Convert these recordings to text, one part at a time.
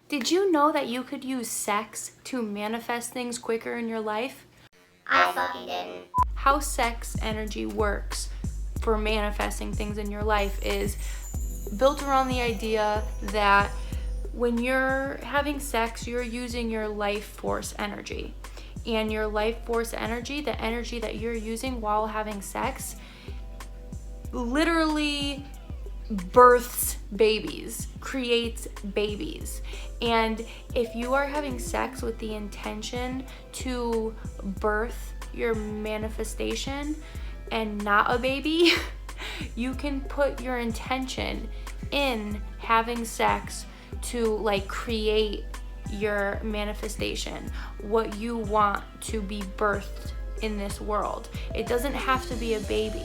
Did you know that you could use sex to manifest things quicker in your life? I fucking didn't. How sex energy works for manifesting things in your life is built around the idea that when you're having sex, you're using your life force energy. And your life force energy, the energy that you're using while having sex, literally births babies, creates babies. And if you are having sex with the intention to birth your manifestation and not a baby, you can put your intention in having sex to like create your manifestation, what you want to be birthed in this world. It doesn't have to be a baby.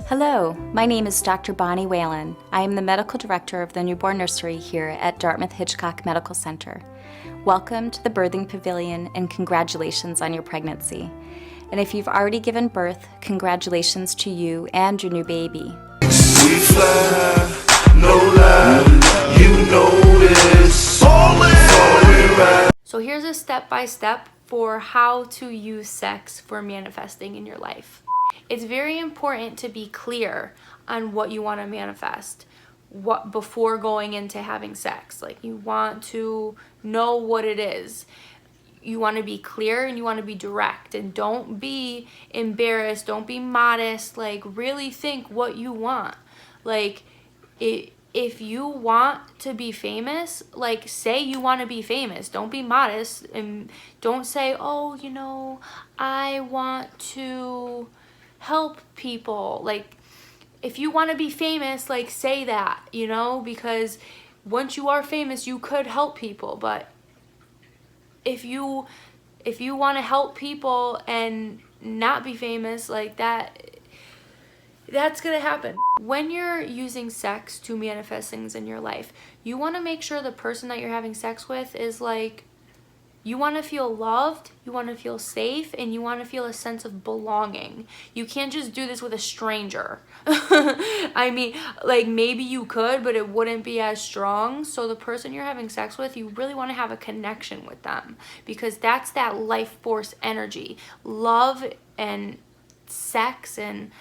Hello, my name is Dr. Bonnie Whalen. I am the medical director of the newborn nursery here at Dartmouth-Hitchcock Medical Center. Welcome to the Birthing Pavilion and congratulations on your pregnancy. And if you've already given birth, congratulations to you and your new baby. We fly, no lie, you know this. So here's a step-by-step for how to use sex for manifesting in your life. It's very important to be clear on what you want to manifest before going into having sex. Like, you want to know what it is. You want to be clear and you want to be direct, and don't be embarrassed, don't be modest. Like, really think what you want. Like, if you want to be famous, like, say you want to be famous. Don't be modest, and don't say, oh, you know, I want to help people. Like, if you want to be famous, like, say that, you know, because once you are famous, you could help people. But if you want to help people and not be famous, like, that's gonna happen. When you're using sex to manifest things in your life, you want to make sure the person that you're having sex with is like, you want to feel loved, you want to feel safe, and you want to feel a sense of belonging. You can't just do this with a stranger. I mean, like, maybe you could, but it wouldn't be as strong. So the person you're having sex with, you really want to have a connection with them, because that's that life force energy. Love and sex, and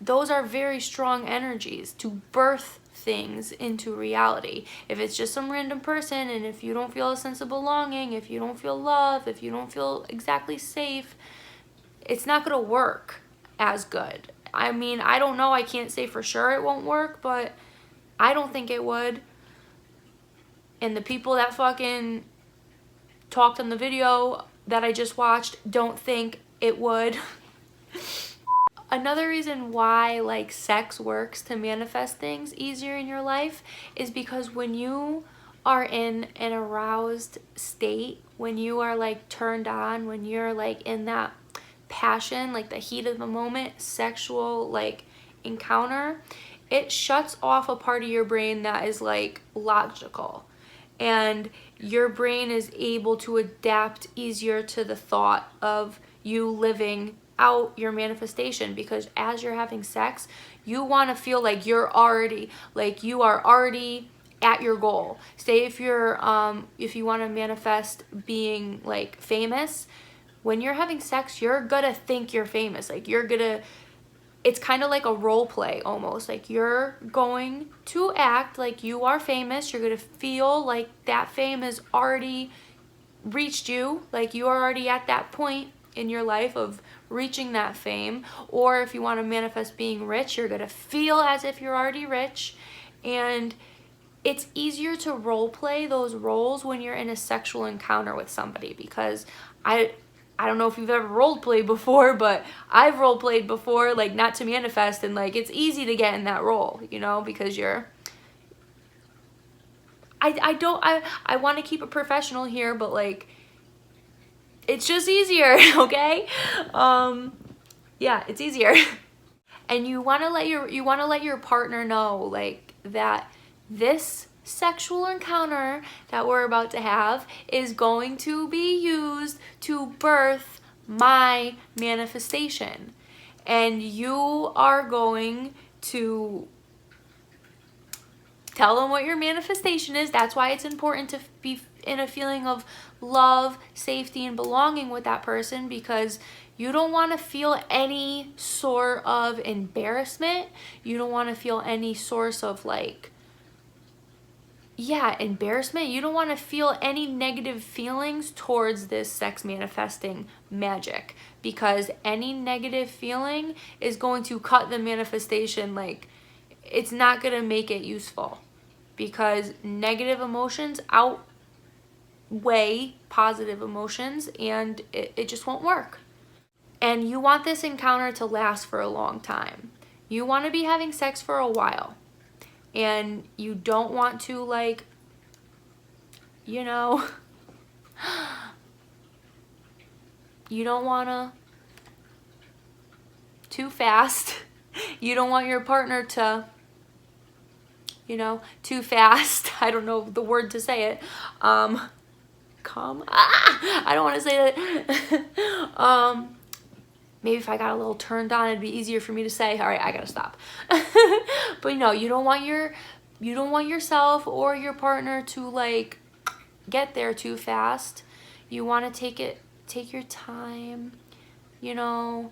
those are very strong energies to birth things into reality. If it's just some random person, and if you don't feel a sense of belonging, if you don't feel love, if you don't feel exactly safe, it's not gonna work as good. I mean, I don't know, I can't say for sure it won't work, but I don't think it would. And the people that fucking talked on the video that I just watched don't think it would. Another reason why, like, sex works to manifest things easier in your life is because when you are in an aroused state, when you are, like, turned on, when you're, like, in that passion, like the heat of the moment, sexual, like, encounter, it shuts off a part of your brain that is, like, logical. And your brain is able to adapt easier to the thought of you living out your manifestation, because as you're having sex, you want to feel like you are already at your goal. Say if you're if you want to manifest being, like, famous, when you're having sex, you're gonna think you're famous. Like, it's kind of like a role play almost. Like, you're going to act like you are famous. You're gonna feel like that fame has already reached you, like you are already at that point in your life of reaching that fame. Or if you want to manifest being rich, you're gonna feel as if you're already rich. And it's easier to role play those roles when you're in a sexual encounter with somebody, because I don't know if you've ever role played before, but I've role played before, like, not to manifest, and, like, it's easy to get in that role, you know, because I want to keep it professional here, but, like, it's just easier, okay? Yeah, it's easier. And you want to let your partner know, like, that this sexual encounter that we're about to have is going to be used to birth my manifestation. And you are going to Tell them what your manifestation is. That's why it's important to be in a feeling of love, safety, and belonging with that person, because you don't want to feel any sort of embarrassment. You don't want to feel any source of like, yeah, embarrassment. You don't want to feel any negative feelings towards this sex manifesting magic, because any negative feeling is going to cut the manifestation. Like, it's not going to make it useful, because negative emotions outweigh positive emotions, and it just won't work. And you want this encounter to last for a long time. You want to be having sex for a while. And you don't want to, like, you know, you don't want to too fast. You don't want your partner to, you know, too fast. I don't know the word to say it. Come. I don't want to say that. Maybe if I got a little turned on, it'd be easier for me to say. All right, I gotta stop. But you know, you don't want yourself or your partner to like get there too fast. You want to take your time. You know,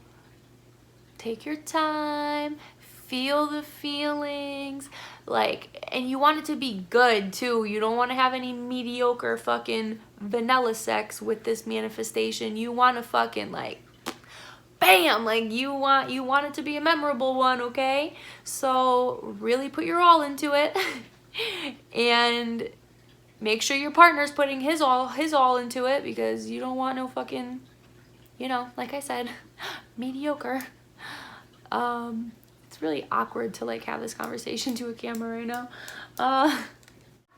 take your time, feel the feelings, like, and you want it to be good too. You don't want to have any mediocre fucking vanilla sex with this manifestation. You want to fucking like, bam, like you want it to be a memorable one, okay? So really put your all into it. And make sure your partner's putting his all into it, because you don't want no fucking, you know, like I said, mediocre. It's really awkward to like have this conversation to a camera right now.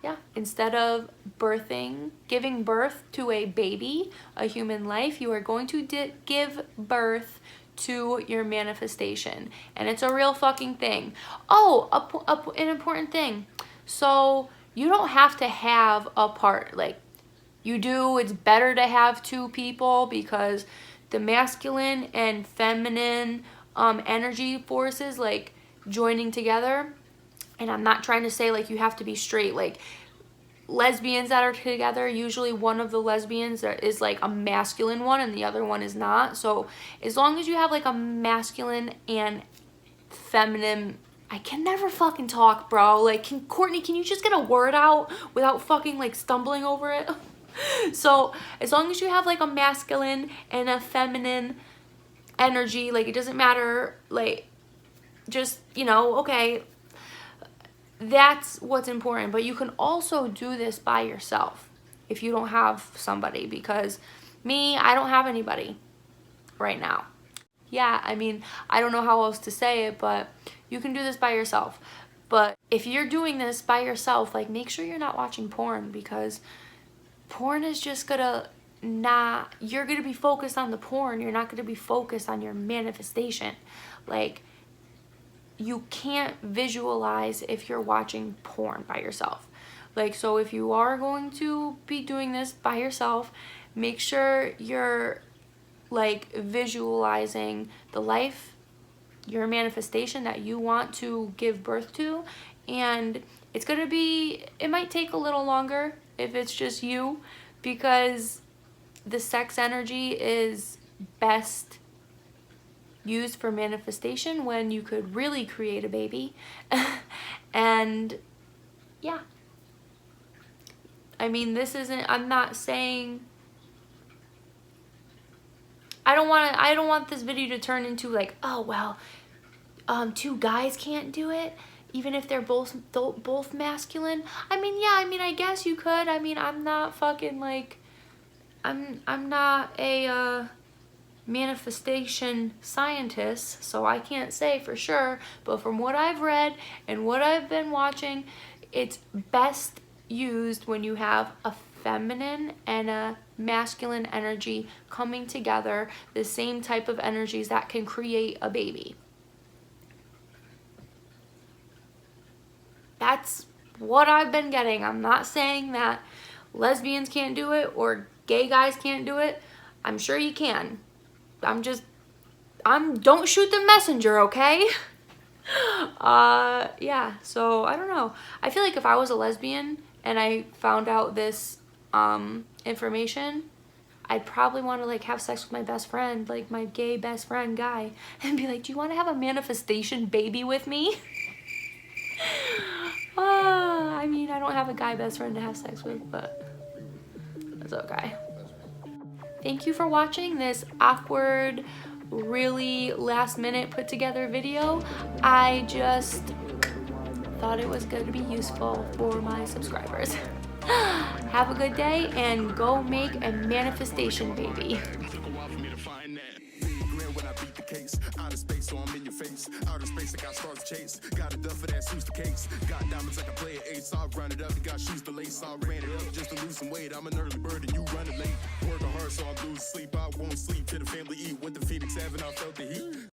Yeah, instead of giving birth to a baby, a human life, you are going to give birth to your manifestation. And it's a real fucking thing. Oh, an important thing. So you don't have to have a part, like you do. It's better to have two people, because the masculine and feminine energy forces like joining together. And I'm not trying to say like you have to be straight. Like lesbians that are together, usually one of the lesbians is like a masculine one and the other one is not. So as long as you have like a masculine and feminine, I can never fucking talk, bro. Like, Courtney, can you just get a word out without fucking like stumbling over it? So as long as you have like a masculine and a feminine energy, like it doesn't matter, like just, you know, okay, that's what's important. But you can also do this by yourself if you don't have somebody, because me, I don't have anybody right now. Yeah, I mean, I don't know how else to say it, but you can do this by yourself. But if you're doing this by yourself, like make sure you're not watching porn, because porn is just gonna you're gonna be focused on the porn. You're not gonna be focused on your manifestation. Like, you can't visualize if you're watching porn by yourself. Like, so if you are going to be doing this by yourself, make sure you're like visualizing the life, your manifestation that you want to give birth to. And it's gonna be, it might take a little longer if it's just you, because the sex energy is best used for manifestation when you could really create a baby. And yeah, I mean, this isn't, I'm not saying, I don't want this video to turn into like, oh well, two guys can't do it even if they're both masculine. I mean, yeah, I mean, I guess you could. I mean, I'm not fucking like, I'm not a manifestation scientist, so I can't say for sure, but from what I've read and what I've been watching, it's best used when you have a feminine and a masculine energy coming together, the same type of energies that can create a baby. That's what I've been getting. I'm not saying that lesbians can't do it or gay guys can't do it. I'm sure you can. Don't shoot the messenger, okay? Yeah, so I don't know. I feel like if I was a lesbian and I found out this information, I'd probably want to like have sex with my best friend, like my gay best friend guy, and be like, do you want to have a manifestation baby with me? I mean, I don't have a guy best friend to have sex with, but it's okay. Thank you for watching this awkward, really last minute put together video. I just thought it was going to be useful for my subscribers. Have a good day and go make a manifestation baby. Outer space, so I'm in your face. Outer space, I got stars to chase. Got enough for that suits the case. Got diamonds like I play an ace. I'll run it up. You got shoes to lace. I'll ran it up just to lose some weight. I'm an early bird and you running late. Working hard, so I lose sleep. I won't sleep till the family eat. Went to Phoenix Avenue, I felt the heat.